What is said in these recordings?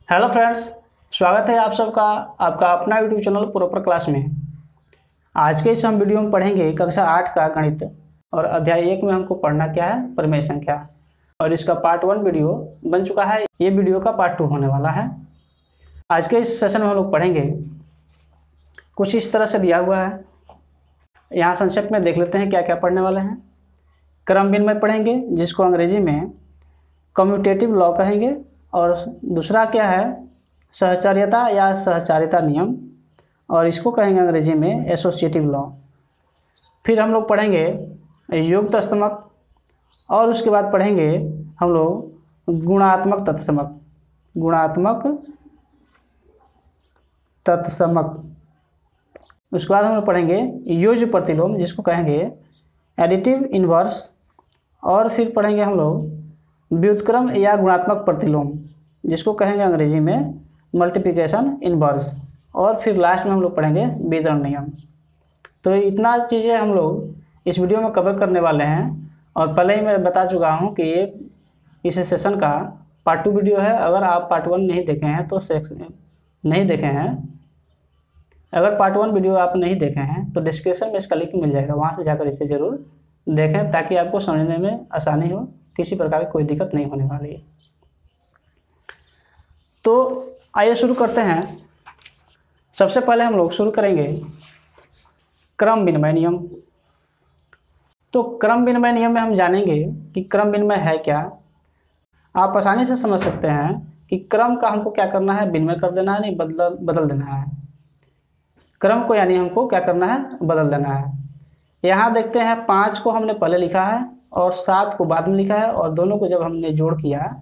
Hello friends, स्वागत है आप सबका आपका अपना यूट्यूब चैनल प्रॉपर क्लास में। आज के इस हम वीडियो में पढ़ेंगे कक्षा 8 का गणित और अध्याय 1 में हमको पढ़ना क्या है, परिमेय संख्या। और इसका पार्ट 1 वीडियो बन चुका है, ये वीडियो का पार्ट 2 होने वाला है। आज के इस सेशन में हम लोग पढ़ेंगे कुछ इस तरह से दिया हुआ है। यहाँ संक्षेप में देख लेते हैं क्या क्या पढ़ने वाले हैं। क्रम विनिमय पढ़ेंगे, जिसको अंग्रेजी में कम्यूटेटिव लॉ कहेंगे, और दूसरा क्या है सहचर्यता या सहचारिता नियम, और इसको कहेंगे अंग्रेजी में एसोसिएटिव लॉ। फिर हम लोग पढ़ेंगे युक्त स्तंभक, और उसके बाद पढ़ेंगे हम लोग गुणात्मक तत्समक। उसके बाद हम लोग पढ़ेंगे योज्य प्रतिलोम, जिसको कहेंगे एडिटिव इन्वर्स, और फिर पढ़ेंगे हम लोग व्युत्क्रम या गुणात्मक प्रतिलोम, जिसको कहेंगे अंग्रेजी में मल्टीप्लिकेशन इन्वर्स, और फिर लास्ट में हम लोग पढ़ेंगे वितरण नियम। तो इतना चीज़ें हम लोग इस वीडियो में कवर करने वाले हैं। और पहले ही मैं बता चुका हूँ कि ये इस सेशन का पार्ट 2 वीडियो है। अगर आप पार्ट 1 नहीं देखे हैं तो अगर पार्ट 1 वीडियो आप नहीं देखे हैं तो डिस्क्रिप्शन में इसका लिंक मिल जाएगा, वहाँ से जाकर इसे ज़रूर देखें ताकि आपको समझने में आसानी हो, किसी प्रकार की कोई दिक्कत नहीं होने वाली है। तो आइए शुरू करते हैं। सबसे पहले हम लोग शुरू करेंगे क्रम विनिमय नियम। तो क्रम विनिमय नियम में हम जानेंगे कि क्रम विनिमय है क्या। आप आसानी से समझ सकते हैं कि क्रम का हमको क्या करना है, विनिमय कर देना है, नहीं बदल देना है। क्रम को यानी हमको क्या करना है, बदल देना है। यहाँ देखते हैं 5 को हमने पहले लिखा है और 7 को बाद में लिखा है, और दोनों को जब हमने जोड़ किया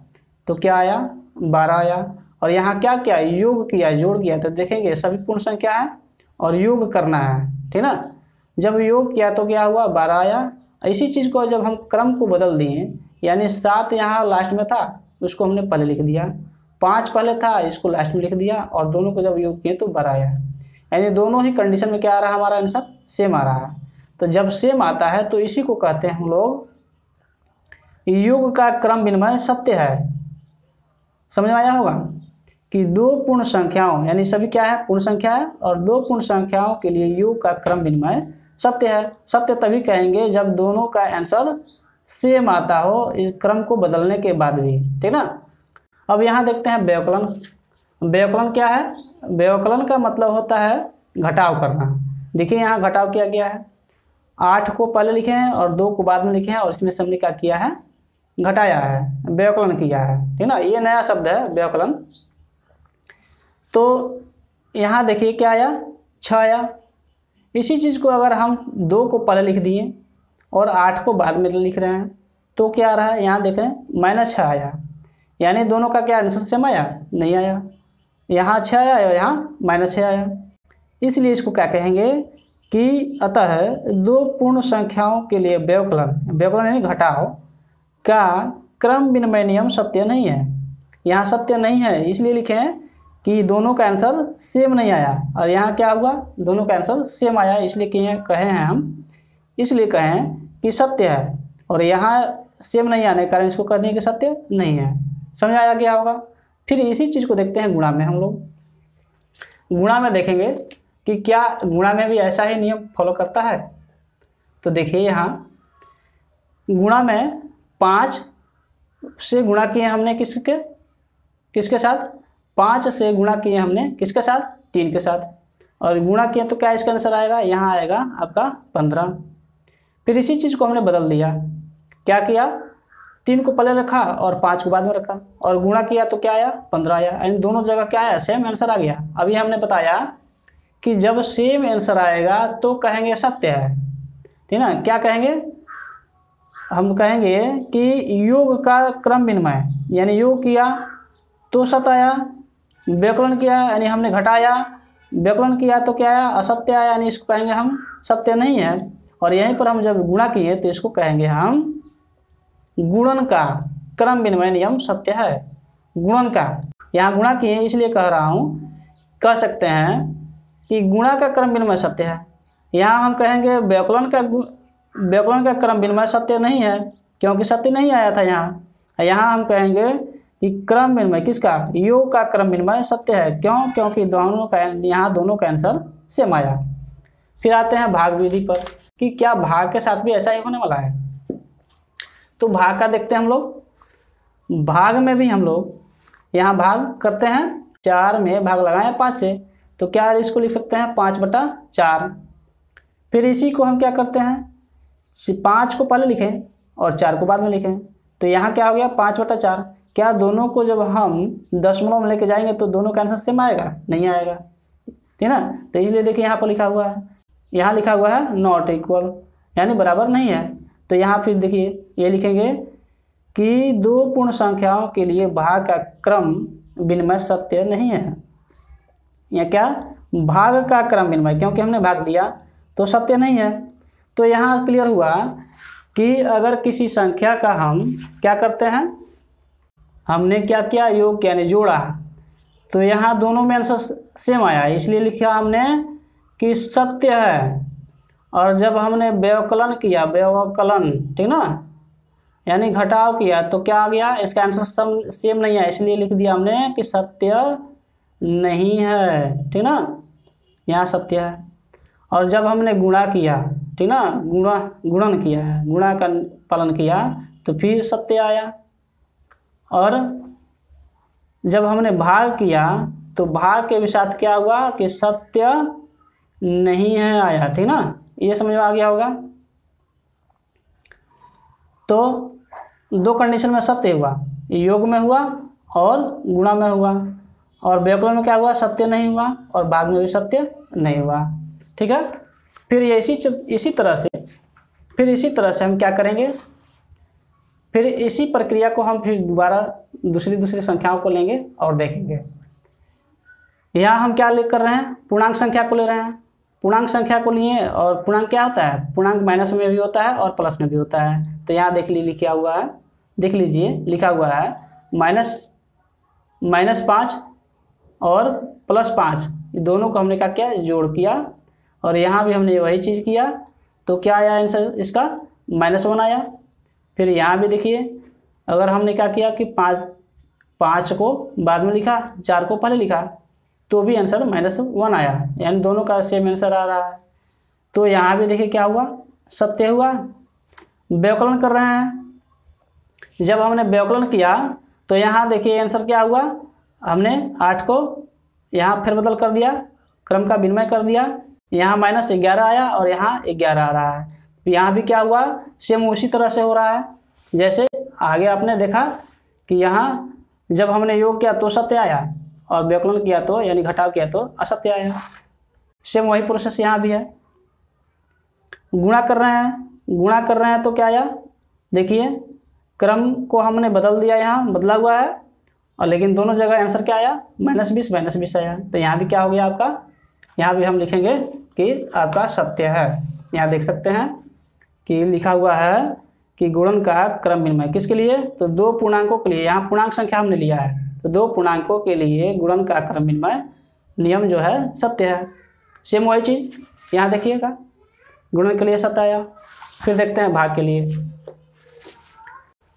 तो क्या आया, 12 आया। और यहाँ क्या किया, योग किया, जोड़ किया। तो देखेंगे सभी पूर्ण संख्या है और योग करना है, ठीक ना। जब योग किया तो क्या हुआ, 12 आया। इसी चीज़ को जब हम क्रम को बदल दिए, यानी 7 यहाँ लास्ट में था, उसको हमने पहले लिख दिया, 5 पहले था, इसको लास्ट में लिख दिया, और दोनों को जब योग किए तो 12 आया। यानी दोनों ही कंडीशन में क्या आ रहा है, हमारा आंसर सेम आ रहा है। तो जब सेम आता है तो इसी को कहते हैं हम लोग योग का क्रम विनिमय सत्य है। समझ में आया होगा कि दो पूर्ण संख्याओं, यानी सभी क्या है, पूर्ण संख्या है, और दो पूर्ण संख्याओं के लिए योग का क्रम विनिमय सत्य है। सत्य तभी कहेंगे जब दोनों का आंसर सेम आता हो, इस क्रम को बदलने के बाद भी, ठीक ना। अब यहाँ देखते हैं व्यवकलन। व्यवकलन क्या है, व्यवकलन का मतलब होता है घटाव करना। देखिए यहाँ घटाव किया गया है, 8 को पहले लिखे हैं और 2 को बाद में लिखे हैं, और इसमें से हमने क्या किया है, घटाया है, व्यवकलन किया है, ठीक ना। ये नया शब्द है व्यवकलन। तो यहाँ देखिए क्या आया, 6 आया। इसी चीज़ को अगर हम 2 को पहले लिख दिए और 8 को बाद में लिख रहे हैं तो क्या आ रहा है, यहाँ देख रहे हैं -6 आया। यानी दोनों का क्या आंसर सेम आया, नहीं आया। यहाँ 6 आया और यहाँ -6 आया। इसलिए इसको क्या कहेंगे कि अतः दो पूर्ण संख्याओं के लिए व्यवकलन यानी घटाव का क्रम विनिमय नियम सत्य नहीं है। यहाँ सत्य नहीं है, इसलिए लिखे हैं कि दोनों का आंसर सेम नहीं आया। और यहाँ क्या हुआ, दोनों का आंसर सेम आया, इसलिए कहें कि सत्य है। और यहाँ सेम नहीं आने के कारण इसको कह दिए कि सत्य नहीं है। समझ आया क्या होगा। फिर इसी चीज़ को देखते हैं गुणा में। हम लोग गुणा में देखेंगे कि क्या गुणा में भी ऐसा ही नियम फॉलो करता है। तो देखिए यहाँ गुणा में 5 से गुणा किए हमने किसके साथ, 5 से गुणा किए हमने किसके साथ, 3 के साथ, और गुणा किए तो क्या इसका आंसर आएगा, यहाँ आएगा आपका 15। फिर इसी चीज़ को हमने बदल दिया, क्या किया, 3 को पहले रखा और 5 को बाद में रखा, और गुणा किया तो क्या आया, 15 आया। यानी दोनों जगह क्या आया, सेम आंसर आ गया। अभी हमने बताया कि जब सेम आंसर आएगा तो कहेंगे सत्य है, ठीक ना। क्या कहेंगे, हम कहेंगे कि योग का क्रम विनिमय, यानी योग किया तो सत्य आया, व्यवकलन किया यानी हमने घटाया, व्यवकलन किया तो क्या आया, असत्य आया, यानी इसको कहेंगे हम सत्य नहीं है। और यहीं पर हम जब गुणा किए तो इसको कहेंगे हम गुणन का क्रम विनिमय नियम सत्य है। गुणन का, यहाँ गुणा किए इसलिए कह रहा हूँ, कह सकते हैं कि गुणा का क्रम विनिमय सत्य है। यहाँ हम कहेंगे व्यवकलन का क्रम विनिमय सत्य नहीं है, क्योंकि सत्य नहीं आया था यहाँ। यहाँ हम कहेंगे कि क्रम विनिमय किसका, योग का क्रम विनिमय सत्य है। क्यों? क्योंकि दोनों का यहाँ दोनों का आंसर सेम आया। फिर आते हैं भाग विधि पर कि क्या भाग के साथ भी ऐसा ही होने वाला है। तो भाग का देखते हैं हम लोग। भाग में भी हम लोग यहाँ भाग करते हैं, 4 में भाग लगाएं 5 से, तो क्या इसको लिख सकते हैं 5/4। फिर इसी को हम क्या करते हैं, 5 को पहले लिखें और 4 को बाद में लिखें। तो यहाँ क्या हो गया 5/4। क्या दोनों को जब हम दशमलव में लेके जाएंगे तो दोनों का आंसर सेम आएगा? नहीं आएगा, ठीक ना। तो इसलिए देखिए यहाँ पर लिखा हुआ है, यहाँ लिखा हुआ है नॉट इक्वल, यानी बराबर नहीं है। तो यहाँ फिर देखिए ये लिखेंगे कि 2 पूर्ण संख्याओं के लिए भाग का क्रम विनिमय सत्य नहीं है। या क्या, भाग का क्रम विनिमय, क्योंकि हमने भाग दिया तो सत्य नहीं है। तो यहाँ क्लियर हुआ कि अगर किसी संख्या का हम क्या करते हैं, हमने क्या किया, योग यानी जोड़ा, तो यहाँ दोनों में आंसर सेम आया, इसलिए लिखा हमने कि सत्य है। और जब हमने व्यवकलन किया, व्यवकलन, ठीक ना, यानी घटाव किया, तो क्या आ गया, इसका आंसर सेम नहीं है, इसलिए लिख दिया हमने कि सत्य नहीं है, ठीक ना, यहाँ सत्य है। और जब हमने गुणा किया, ठीक ना, गुणन किया है, गुणा का पालन किया, तो फिर सत्य आया। और जब हमने भाग किया तो भाग के भी साथ क्या हुआ कि सत्य नहीं है आया, ठीक ना, ये समझ में आ गया होगा। तो 2 कंडीशन में सत्य हुआ, योग में हुआ और गुणा में हुआ, और व्यवकलन में क्या हुआ, सत्य नहीं हुआ, और भाग में भी सत्य नहीं हुआ, ठीक है। फिर ये इसी तरह से हम क्या करेंगे, फिर इसी प्रक्रिया को हम फिर दोबारा दूसरी संख्याओं को लेंगे और देखेंगे। यहाँ हम क्या कर रहे हैं, पूर्णांक संख्या को ले रहे हैं। पूर्णांक संख्या को लिए, और पूर्णांक क्या होता है, पूर्णांक माइनस में भी होता है और प्लस में भी होता है। तो यहाँ देख लीजिए लिखा हुआ है -5 और +5, दोनों को हमने क्या किया, जोड़ किया, और यहाँ भी हमने वही चीज़ किया। तो क्या आया आंसर इसका, -1 आया। फिर यहाँ भी देखिए, अगर हमने क्या किया कि 5 को बाद में लिखा, 4 को पहले लिखा, तो भी आंसर -1 आया, यानी दोनों का सेम आंसर आ रहा है। तो यहाँ भी देखिए क्या हुआ, सत्य हुआ। व्यवकलन कर रहे हैं, जब हमने व्यवकलन किया तो यहाँ देखिए आंसर क्या हुआ, हमने 8 को यहाँ फेरबदल कर दिया, क्रम का विनिमय कर दिया, यहाँ -11 आया और यहाँ 11 आ रहा है। यहाँ भी क्या हुआ, सेम उसी तरह से हो रहा है जैसे आगे आपने देखा कि यहाँ जब हमने योग किया तो सत्य आया, और व्यवकलन किया तो यानी घटाव किया तो असत्य आया। सेम वही प्रोसेस यहाँ भी है। गुणा कर रहे हैं तो क्या आया, देखिए क्रम को हमने बदल दिया, यहाँ बदला हुआ है, और लेकिन दोनों जगह आंसर क्या आया, -20 आया। तो यहाँ भी क्या हो गया आपका, यहाँ भी हम लिखेंगे कि आपका सत्य है। यहाँ देख सकते हैं कि लिखा हुआ है कि गुणन का क्रम विनिमय किसके लिए, तो 2 पूर्णांकों के लिए, यहाँ पूर्णांक संख्या हमने लिया है, तो 2 पूर्णांकों के लिए गुणन का क्रम विनिमय नियम जो है सत्य है। सेम वही चीज़ यहाँ देखिएगा, गुणन के लिए सत्य आया। फिर देखते हैं भाग के लिए,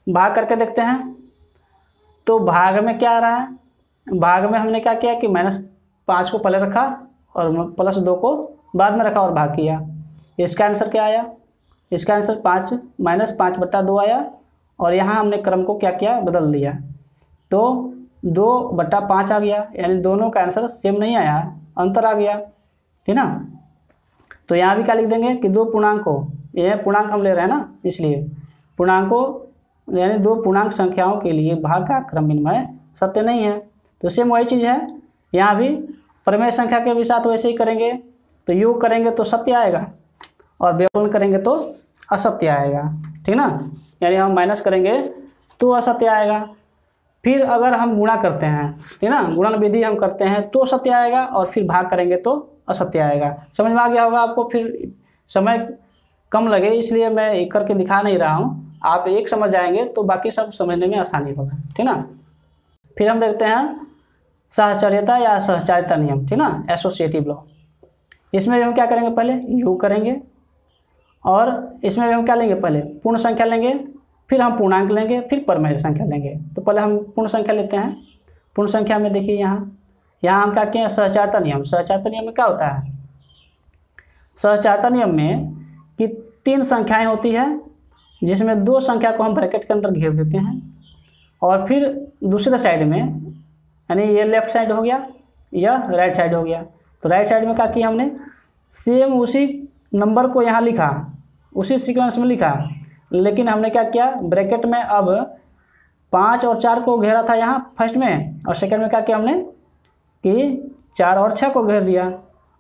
भाग करके देखते हैं। तो भाग में क्या आ रहा है, भाग में हमने क्या किया कि -5 को पहले रखा और +2 को बाद में रखा और भाग किया। इसका आंसर क्या आया, इसका आंसर -5/2 आया, और यहाँ हमने क्रम को क्या किया, बदल दिया, तो 2/5 आ गया, यानी दोनों का आंसर सेम नहीं आया, अंतर आ गया, ठीक ना। तो यहाँ भी क्या लिख देंगे कि 2 पूर्णांकों, ये पूर्णांक हम ले रहे हैं ना, इसलिए पूर्णांकों यानी 2 पूर्णांक संख्याओं के लिए भाग का क्रम विनिमय सत्य नहीं है। तो सेम वही चीज़ है, यहाँ भी प्रमेय संख्या के भी साथ वैसे ही करेंगे। तो योग करेंगे तो सत्य आएगा, और व्यवकलन करेंगे तो असत्य आएगा, ठीक ना, यानी हम माइनस करेंगे तो असत्य आएगा। फिर अगर हम गुणा करते हैं, ठीक ना, गुणन विधि हम करते हैं तो सत्य आएगा, और फिर भाग करेंगे तो असत्य आएगा। समझ में आ गया होगा आपको। फिर समय कम लगे इसलिए मैं एक करके दिखा नहीं रहा हूँ, आप एक समझ जाएंगे तो बाकी सब समझने में आसानी होगा, ठीक ना। फिर हम देखते हैं सहचर्यता या सहचारिता नियम, ठीक ना, एसोसिएटिव लॉ। इसमें भी हम क्या करेंगे, पहले योग करेंगे, और इसमें भी हम क्या लेंगे, पहले पूर्ण संख्या लेंगे, फिर हम पूर्णांक लेंगे, फिर परमेय संख्या लेंगे। तो पहले हम पूर्ण संख्या लेते हैं। पूर्ण संख्या में देखिए यहाँ हम क्या किए हैं, सहचारता नियम। सहचारता नियम में क्या होता है, सहचारता नियम में कि 3 संख्याएं होती है जिसमें 2 संख्या को हम ब्रैकेट के अंदर घेर देते हैं और फिर दूसरे साइड में, यानी ये लेफ्ट साइड हो गया या राइट साइड हो गया। तो राइट साइड में क्या किया हमने, सेम उसी नंबर को यहाँ लिखा, उसी सीक्वेंस में लिखा, लेकिन हमने क्या किया, ब्रैकेट में अब 5 और 4 को घेरा था यहाँ फर्स्ट में, और सेकंड में क्या किया हमने कि 4 और 6 को घेर दिया,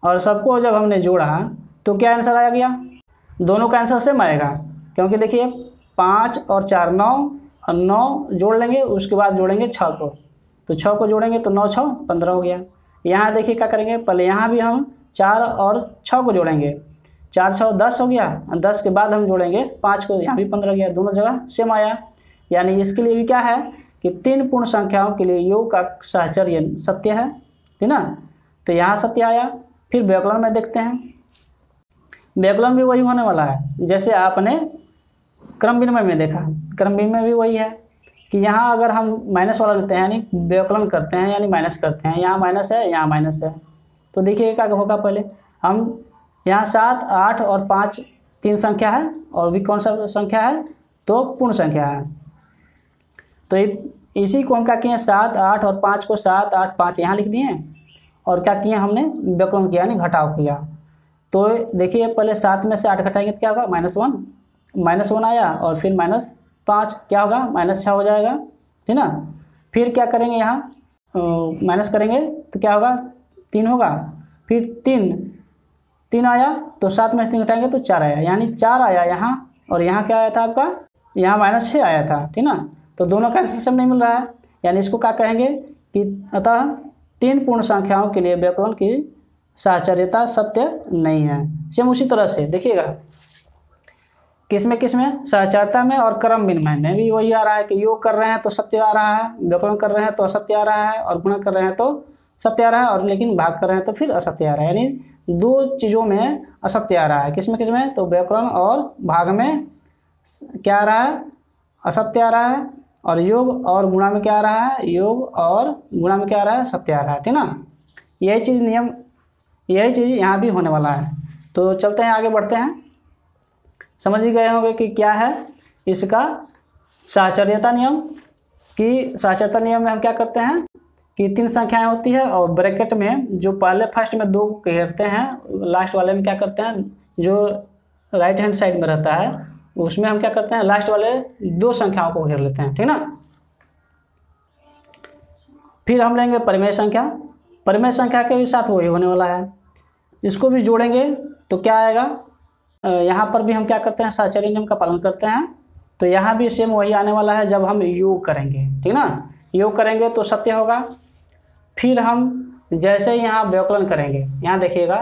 और सबको जब हमने जोड़ा तो क्या आंसर आ गया, दोनों का आंसर सेम आएगा। क्योंकि देखिए 5 और 4 9, और 9 जोड़ लेंगे, उसके बाद जोड़ेंगे 6 को, तो 6 को जोड़ेंगे तो 9 6 15 हो गया। यहाँ देखिए क्या करेंगे, पहले यहाँ भी हम 4 और 6 को जोड़ेंगे, 4 6 10 हो गया, 10 के बाद हम जोड़ेंगे 5 को, यहाँ भी 15 गया, दोनों जगह सेम आया। यानी इसके लिए भी क्या है कि 3 पूर्ण संख्याओं के लिए योग का साहचर्य सत्य है, ठीक ना। तो यहाँ सत्य आया। फिर व्याकरण में देखते हैं, व्याकरण भी वही होने वाला है जैसे आपने क्रम विनिमय में देखा। क्रम विनिमय भी वही है कि यहाँ अगर हम माइनस वाला लेते हैं यानी व्याकरण करते हैं यानी माइनस करते हैं, यहाँ माइनस है यहाँ माइनस है, तो देखिए क्या होगा, पहले हम यहाँ 7 8 और 5 3 संख्या है, और भी कौन सा संख्या है, तो पूर्ण संख्या है। तो इसी को हम क्या किए, 7 8 और 5 को 7 8 5 यहाँ लिख दिए, और क्या किया हमने व्याकरण किया यानी घटाव किया। तो देखिए पहले 7 में से 8 घटाएंगे तो क्या होगा, -1 आया, और फिर -5 क्या होगा, -6 हो जाएगा, ठीक ना। फिर क्या करेंगे, यहाँ माइनस करेंगे तो क्या होगा, 3 होगा, फिर 3 आया, तो 7 में से 3 घटाएंगे तो 4 आया, यानी 4 आया यहाँ, और यहाँ क्या आया था आपका, यहाँ -6 आया था, ठीक ना। तो दोनों का आंसर नहीं मिल रहा है, यानी इसको क्या कहेंगे कि अतः 3 पूर्ण संख्याओं के लिए व्याकरण की साहचर्यता सत्य नहीं है। सेम उसी तरह से देखिएगा किसमें सहचारता में और क्रम विनिमय में भी वही आ रहा है कि योग कर रहे हैं तो सत्य आ रहा है, व्याकरण कर रहे हैं तो असत्य आ रहा है, और गुणा कर रहे हैं तो सत्य आ रहा है, और लेकिन भाग कर रहे हैं तो फिर असत्य आ रहा है। यानी 2 चीज़ों में असत्य आ रहा है, किसमें, तो व्याकरण और भाग में क्या आ रहा है, असत्य आ रहा है, और योग और गुणा में क्या आ रहा है, योग और गुणा में क्या आ रहा है, सत्य आ रहा है, ठीक ना। यही चीज़ नियम, यही चीज़ यहाँ भी होने वाला है। तो चलते हैं आगे बढ़ते हैं, समझ ही गए होंगे कि क्या है इसका साहचर्यता नियम। कि साहचर्यता नियम में हम क्या करते हैं कि 3 संख्याएं होती है, और ब्रैकेट में जो पहले फर्स्ट में 2 घेरते हैं, लास्ट वाले में क्या करते हैं, जो राइट हैंड साइड में रहता है उसमें हम क्या करते हैं, लास्ट वाले 2 संख्याओं को घेर लेते हैं, ठीक ना। फिर हम लेंगे परिमेय संख्या। परिमेय संख्या के भी साथ वही होने वाला है, इसको भी जोड़ेंगे तो क्या आएगा, यहाँ पर भी हम क्या करते हैं, साहचर्य नियम का पालन करते हैं। तो यहाँ भी सेम वही आने वाला है जब हम योग करेंगे, ठीक ना। योग करेंगे तो सत्य होगा। फिर हम जैसे ही यहाँ व्याकलन करेंगे, यहाँ देखिएगा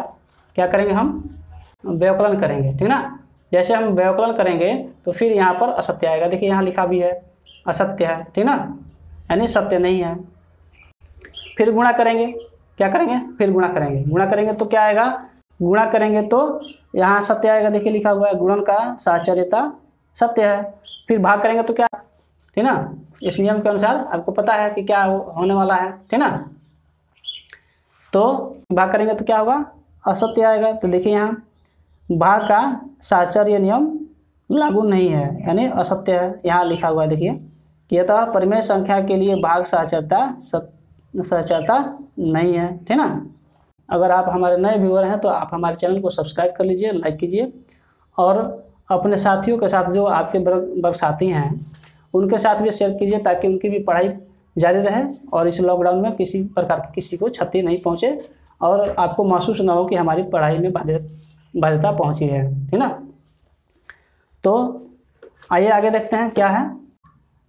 क्या करेंगे, हम व्याकलन करेंगे, ठीक ना। जैसे हम व्याकलन करेंगे तो फिर यहाँ पर असत्य आएगा, देखिए यहाँ लिखा भी है असत्य है, ठीक ना, यानी सत्य नहीं है। फिर गुणा करेंगे, क्या करेंगे, फिर गुणा करेंगे, गुणा करेंगे तो क्या आएगा, गुणा करेंगे तो यहाँ सत्य आएगा, देखिए लिखा हुआ है गुणन का साहचर्यता सत्य है। फिर भाग करेंगे तो क्या, ठीक ना, इस नियम के अनुसार आपको पता है कि क्या होने वाला है, ठीक ना। तो भाग करेंगे तो क्या होगा, असत्य आएगा। तो देखिए यहाँ भाग का साहचर्य नियम लागू नहीं है, यानी असत्य है, यहाँ लिखा हुआ है देखिए कि अतः परिमेय संख्या के लिए भाग साहचर्यता नहीं है, ठीक ना। अगर आप हमारे नए व्यूअर हैं तो आप हमारे चैनल को सब्सक्राइब कर लीजिए, लाइक कीजिए, और अपने साथियों के साथ जो आपके वर्ग साथी हैं उनके साथ भी शेयर कीजिए, ताकि उनकी भी पढ़ाई जारी रहे और इस लॉकडाउन में किसी प्रकार की किसी को क्षति नहीं पहुंचे, और आपको महसूस ना हो कि हमारी पढ़ाई में बाध्यता पहुंची है, ठीक ना। तो आइए आगे देखते हैं क्या है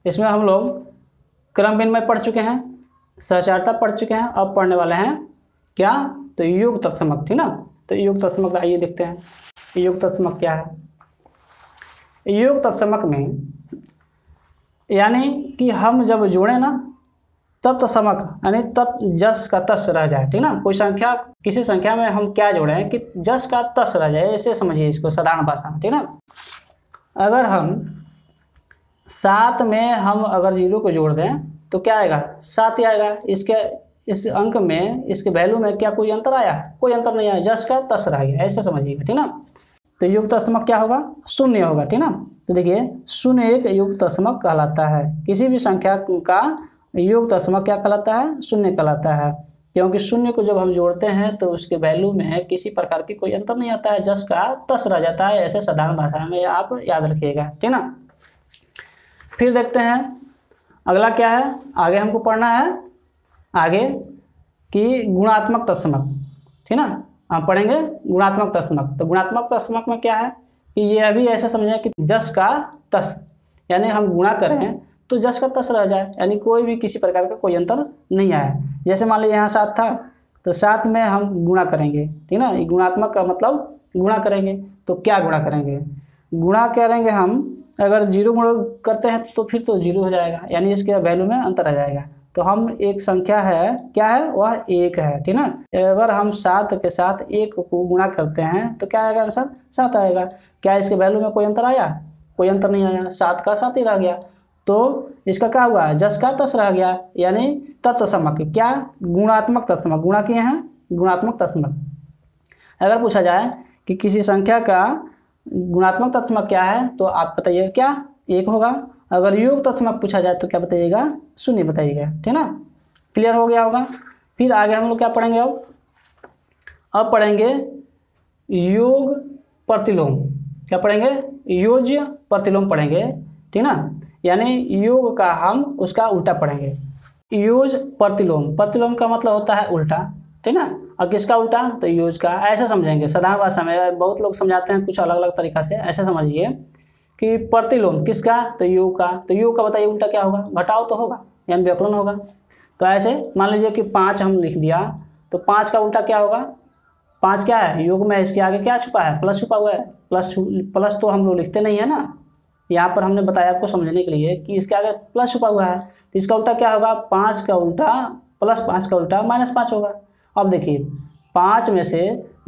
इसमें। हम लोग क्रम विनिमय पढ़ चुके हैं, सहचारता पढ़ चुके हैं, अब पढ़ने वाले हैं क्या, तो योग तत्समक, ठीक ना। तो योग तत्समक आइए देखते हैं योग तत्समक क्या है। योग तत्समक में यानी कि हम जब जोड़े ना तत्समक, यानी तत् जस का तस रह जाए, ठीक ना। कोई संख्या, किसी संख्या में हम क्या जोड़े हैं कि जस का तस रह जाए, ऐसे समझिए इसको साधारण भाषा में, ठीक ना। अगर हम 7 में हम अगर 0 को जोड़ दें तो क्या आएगा, 7 ही आएगा। इस अंक में, इसके वैल्यू में क्या कोई अंतर आया? कोई अंतर नहीं आया, जस का तस रह गया, ऐसे समझिएगा, ठीक ना। तो युक्त दशमलव क्या होगा? शून्य होगा, ठीक ना। तो देखिए शून्य एक युक्त दशमलव कहलाता है। किसी भी संख्या का युक्त दशमलव क्या कहलाता है? शून्य कहलाता है, क्योंकि शून्य को जब हम जोड़ते हैं तो उसके वैल्यू में किसी प्रकार की कोई अंतर नहीं आता है, जस का तस रह जाता है। ऐसे साधारण भाषा में आप याद रखिएगा, ठीक ना। फिर देखते हैं अगला क्या है, आगे हमको पढ़ना है आगे कि गुणात्मक दशमलव, ठीक ना। हम पढ़ेंगे गुणात्मक दशमलव। तो गुणात्मक दशमलव में क्या है कि ये अभी ऐसा समझें कि जस का तस, यानी हम गुणा करें तो जस का तस रह जाए, यानी कोई भी किसी प्रकार का कोई अंतर नहीं आया। जैसे मान लीजिए यहाँ 7 था तो 7 में हम गुणा करेंगे, ठीक ना। गुणात्मक का मतलब गुणा करेंगे, तो क्या गुणा करेंगे? गुणा करेंगे हम, अगर 0 गुणा करते हैं तो फिर तो 0 हो जाएगा, यानी इसके वैल्यू में अंतर आ जाएगा। तो हम एक संख्या है, क्या है वह 1 है, ठीक ना। अगर हम 7 के साथ 1 को गुणा करते हैं तो क्या आएगा आंसर? 7 आएगा। क्या इसके वैल्यू में कोई अंतर आया? कोई अंतर नहीं आया, 7 का 7 ही रह गया। तो इसका क्या हुआ? जस का तस रह गया, यानी तत्समक, क्या? गुणात्मक दशमलव, गुणा किए हैं, गुणात्मक दशमलव। अगर पूछा जाए कि किसी संख्या का गुणात्मक दशमलव क्या है तो आप बताइए क्या? 1 होगा। अगर युक्त दशमलव पूछा जाए तो क्या बताइएगा? 0 बताइएगा, ठीक ना। क्लियर हो गया होगा। फिर आगे हम लोग क्या पढ़ेंगे? अब पढ़ेंगे योग प्रतिलोम। क्या पढ़ेंगे? योज्य प्रतिलोम पढ़ेंगे, ठीक ना। यानी योग का हम उसका उल्टा पढ़ेंगे। योज प्रतिलोम, प्रतिलोम का मतलब होता है उल्टा, ठीक ना। और किसका उल्टा? तो योज का। ऐसे समझेंगे साधारण भाषा में, बहुत लोग समझाते हैं कुछ अलग अलग तरीका से। ऐसे समझिए कि प्रतिलोम किसका? तो योग का। तो योग का बताइए उल्टा क्या होगा? घटाओ तो होगा, यानी व्यवकलन होगा। तो ऐसे मान लीजिए कि 5 हम लिख दिया, तो 5 का उल्टा क्या होगा? 5 क्या है? योग में इसके आगे क्या छुपा है? प्लस छुपा हुआ है। प्लस तो हम लोग लिखते नहीं है ना, यहाँ पर हमने बताया आपको समझने के लिए कि इसके आगे प्लस छुपा हुआ है। तो इसका उल्टा क्या होगा? 5 का उल्टा प्लस 5 का उल्टा -5 होगा। अब देखिए 5 में से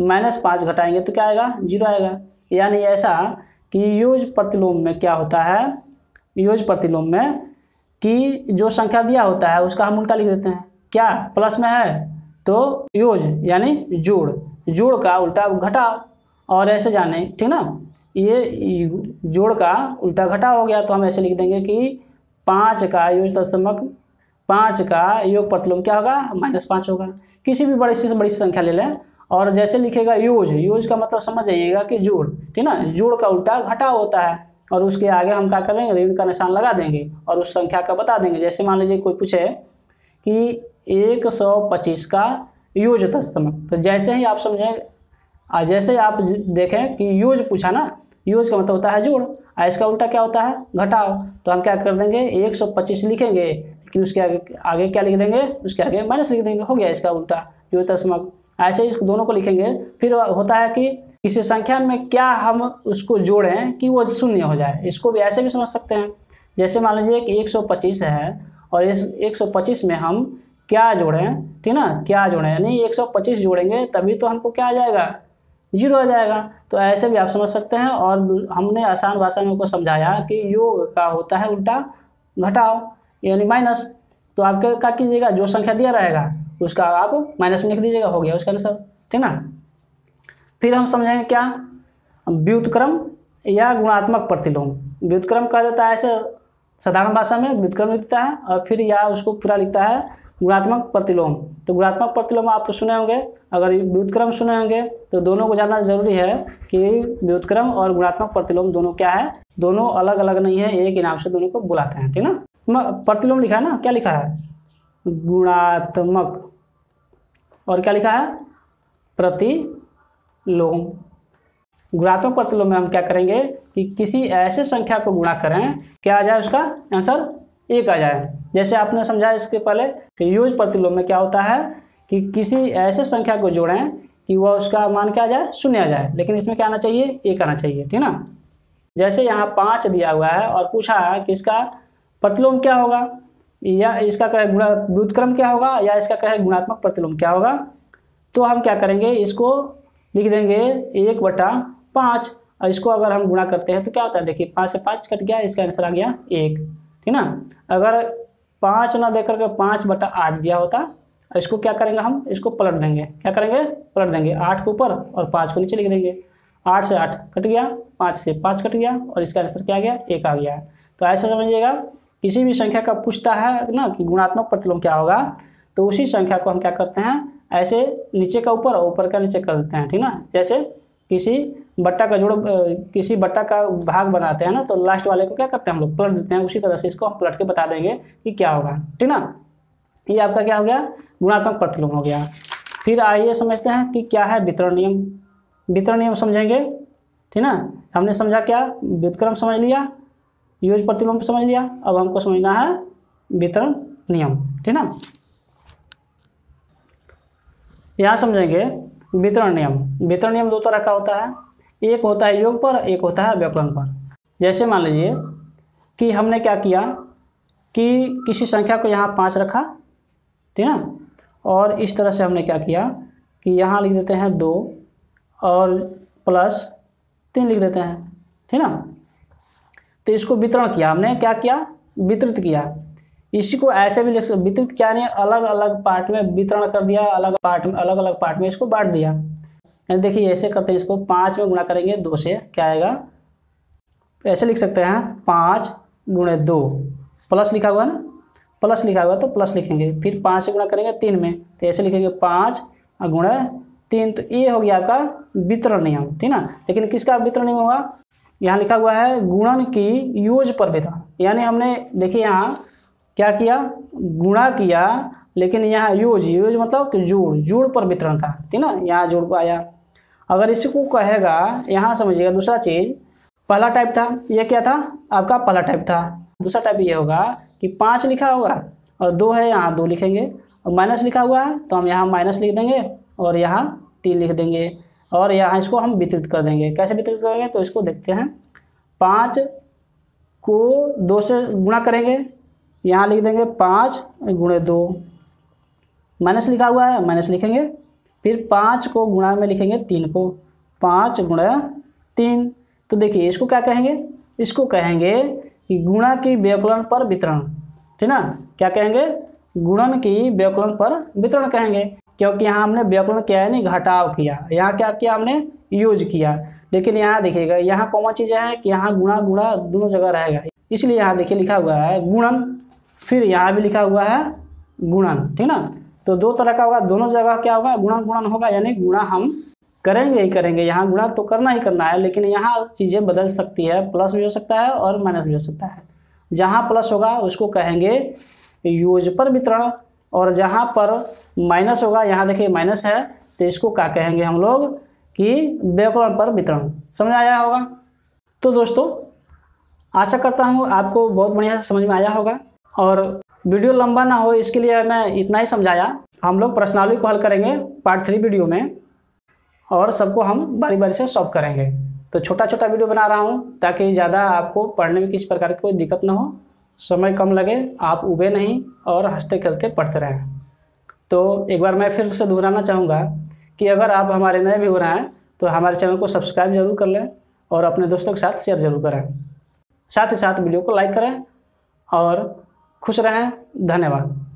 -5 घटाएंगे तो क्या आएगा? 0 आएगा। यानी ऐसा कि योज प्रतिलोम में क्या होता है? योज प्रतिलोम में कि जो संख्या दिया होता है उसका हम उल्टा लिख देते हैं। क्या? प्लस में है तो योज यानी जोड़, जोड़ का उल्टा घटाओ, और ऐसे जाने, ठीक ना। ये जोड़ का उल्टा घटा हो गया तो हम ऐसे लिख देंगे कि 5 का योज दशमलव 5 का योग प्रतिलोम क्या होगा? -5 होगा। किसी भी बड़ी से बड़ी संख्या ले लें और जैसे लिखेगा योज, योज का मतलब समझ जाइएगा कि जोड़, ठीक ना। जोड़ का उल्टा घटाव होता है, और उसके आगे हम क्या करेंगे? ऋण का निशान लगा देंगे और उस संख्या का बता देंगे। जैसे मान लीजिए कोई पूछे कि 125 का योज दशमलव, तो जैसे ही आप समझें, जैसे आप देखें कि योज पूछा ना, योज का मतलब होता है जोड़, और इसका उल्टा क्या होता है? घटाओ। तो हम क्या कर देंगे? 125 लिखेंगे, लेकिन उसके आगे क्या लिख देंगे? उसके आगे माइनस लिख देंगे, हो गया इसका उल्टा योज दशमलव। ऐसे ही दोनों को लिखेंगे। फिर होता है कि किसी संख्या में क्या हम उसको जोड़ें कि वो 0 हो जाए, इसको भी ऐसे भी समझ सकते हैं। जैसे मान लीजिए कि 125 है और इस 125 में हम क्या जोड़ें, ठीक ना, क्या जोड़ें, यानी 125 जोड़ेंगे तभी तो हमको क्या आ जाएगा? 0 आ जाएगा। तो ऐसे भी आप समझ सकते हैं। और हमने आसान भाषा में उनको समझाया कि योग का होता है उल्टा घटाओ, यानी माइनस। तो आप क्या कीजिएगा? जो संख्या दिया रहेगा उसका आप माइनस में लिख दीजिएगा, हो गया उसका आंसर, ठीक ना। फिर हम समझेंगे क्या? व्युत्क्रम या गुणात्मक प्रतिलोम। व्युत्क्रम कहा जाता है ऐसे साधारण भाषा में, व्युत्क्रम लिखता है, और फिर या उसको पूरा लिखता है गुणात्मक प्रतिलोम। तो गुणात्मक प्रतिलोम आप सुने होंगे, अगर व्युत्क्रम सुने होंगे तो दोनों को जानना जरूरी है कि व्युत्क्रम और गुणात्मक प्रतिलोम दोनों क्या है, दोनों अलग अलग नहीं है, एक ही नाम से दोनों को बुलाते हैं, ठीक ना। प्रतिलोम लिखा है ना, क्या लिखा है? गुणात्मक, और क्या लिखा है? प्रतिलोम। गुणात्मक प्रतिलोम में हम क्या करेंगे कि किसी ऐसे संख्या को गुणा करें, क्या आ जाए? उसका आंसर 1 आ जाए। जैसे आपने समझा इसके पहले कि योज प्रतिलोम में क्या होता है कि किसी ऐसे संख्या को जोड़ें कि वह उसका मान क्या आ जाए? 0 आ जाए, लेकिन इसमें क्या आना चाहिए? 1 आना चाहिए, ठीक ना। जैसे यहाँ 5 दिया हुआ है और पूछा है कि इसका प्रतिलोम क्या होगा, या इसका कहे व्युत्क्रम क्या होगा, या इसका कहे गुणात्मक प्रतिलोम क्या होगा, तो हम क्या करेंगे? इसको लिख देंगे 1/5, और इसको अगर हम गुणा करते हैं तो क्या होता है, देखिए 5 से 5 कट गया, इसका आंसर आ गया 1, ठीक ना। अगर 5 ना देकर के 5/8 दिया होता, इसको क्या करेंगे हम, इसको पलट देंगे, क्या करेंगे, पलट देंगे, 8 को ऊपर और 5 को नीचे लिख देंगे। 8 से 8 कट गया, 5 से 5 कट गया और इसका आंसर क्या आ गया, 1 आ गया। तो ऐसा समझिएगा, किसी भी संख्या का पूछता है ना कि गुणात्मक प्रतिलोम क्या होगा, तो उसी संख्या को हम क्या करते हैं, ऐसे नीचे का ऊपर और ऊपर का नीचे कर देते हैं, ठीक ना। जैसे किसी बट्टा का जोड़, किसी बट्टा का भाग बनाते हैं ना, तो लास्ट वाले को क्या करते हैं हम लोग, पलट देते हैं। उसी तरह से इसको हम पलट के बता देंगे कि क्या होगा, ठीक ना। ये आपका क्या हो गया, गुणात्मक प्रतिलोम हो गया। फिर आइए समझते हैं कि क्या है वितरण नियम। वितरण नियम समझेंगे, ठीक ना। हमने समझा क्या, व्युत्क्रम समझ लिया, योज प्रतिलोम समझ लिया, अब हमको समझना है वितरण नियम, ठीक ना। यहाँ समझेंगे वितरण नियम। वितरण नियम 2 तरह का होता है, एक होता है योग पर, एक होता है व्यवकलन पर। जैसे मान लीजिए कि हमने क्या किया कि किसी संख्या को यहाँ 5 रखा, ठीक ना, और इस तरह से हमने क्या किया कि यहाँ लिख देते हैं 2 और प्लस 3 लिख देते हैं, ठीक ना। तो इसको वितरण किया हमने, क्या किया, वितरित किया। इसी को ऐसे भी लिख सकते, वितरित क्या नहीं, अलग अलग पार्ट में वितरण कर दिया, अलग अलग पार्ट में इसको बांट दिया। देखिए ऐसे करते हैं, इसको 5 में गुणा करेंगे 2 से, क्या आएगा, ऐसे लिख सकते हैं 5 × 2, प्लस लिखा हुआ ना, प्लस लिखा हुआ तो प्लस लिखेंगे। फिर 5 से गुणा करेंगे 3 में, तो ऐसे लिखेंगे 5 × 3। तो ये हो गया आपका वितरण नियम, ठीक ना। लेकिन किसका वितरण नियम होगा, यहाँ लिखा हुआ है गुणन की योज पर वितरण। यानी हमने देखिए यहाँ क्या किया, गुणा किया, लेकिन यहाँ योज मतलब कि जोड़ पर वितरण था, ठीक ना, यहाँ जोड़ आया। अगर इसको कहेगा, यहाँ समझिएगा दूसरा चीज़, पहला टाइप था, ये क्या था आपका, पहला टाइप था। दूसरा टाइप ये होगा कि 5 लिखा होगा और 2 है, यहाँ 2 लिखेंगे, और माइनस लिखा हुआ है तो हम यहाँ माइनस लिख देंगे और यहाँ 3 लिख देंगे, और यहाँ इसको हम वितरित कर देंगे। कैसे वितरित करेंगे, तो इसको देखते हैं। 5 को 2 से गुणा करेंगे, यहाँ लिख देंगे 5 × 2, माइनस लिखा हुआ है, माइनस लिखेंगे। फिर 5 को गुणा में लिखेंगे 3 को, 5 × 3। तो देखिए इसको क्या कहेंगे, इसको कहेंगे कि गुणा की व्यवकलन पर वितरण, ठीक ना। क्या कहेंगे, गुणन की व्यवकलन पर वितरण कहेंगे, क्योंकि यहाँ हमने व्यवकलन किया है, नहीं घटाव किया। यहाँ क्या किया हमने, योग किया। लेकिन यहाँ देखिएगा, यहाँ कॉमन चीज़ है कि यहाँ गुणा दोनों जगह रहेगा, इसलिए यहाँ देखिए लिखा हुआ है गुणन, फिर यहाँ भी लिखा हुआ है गुणन, ठीक ना। तो 2 तरह का होगा, दोनों जगह क्या होगा, गुणन होगा। यानी गुणा हम करेंगे ही करेंगे, यहाँ गुणा तो करना ही करना है, लेकिन यहाँ चीज़ें बदल सकती है, प्लस भी हो सकता है और माइनस भी हो सकता है। जहाँ प्लस होगा उसको कहेंगे योज पर वितरण, और जहाँ पर माइनस होगा, यहाँ देखिए माइनस है, तो इसको क्या कहेंगे हम लोग कि व्यवकलन पर वितरण। समझ आया होगा। तो दोस्तों आशा करता हूँ आपको बहुत बढ़िया से समझ में आया होगा, और वीडियो लंबा ना हो इसके लिए मैं इतना ही समझाया। हम लोग प्रश्नावली को हल करेंगे पार्ट 3 वीडियो में, और सबको हम बारी बारी से सॉल्व करेंगे। तो छोटा छोटा वीडियो बना रहा हूँ ताकि ज़्यादा आपको पढ़ने में किसी प्रकार की कोई दिक्कत ना हो, समय कम लगे, आप उबे नहीं और हंसते खेलते पढ़ते रहें। तो एक बार मैं फिर से दोहराना चाहूँगा कि अगर आप हमारे नए व्यूअर हैं तो हमारे चैनल को सब्सक्राइब जरूर कर लें और अपने दोस्तों के साथ शेयर जरूर करें। साथ ही साथ वीडियो को लाइक करें और खुश रहें। धन्यवाद।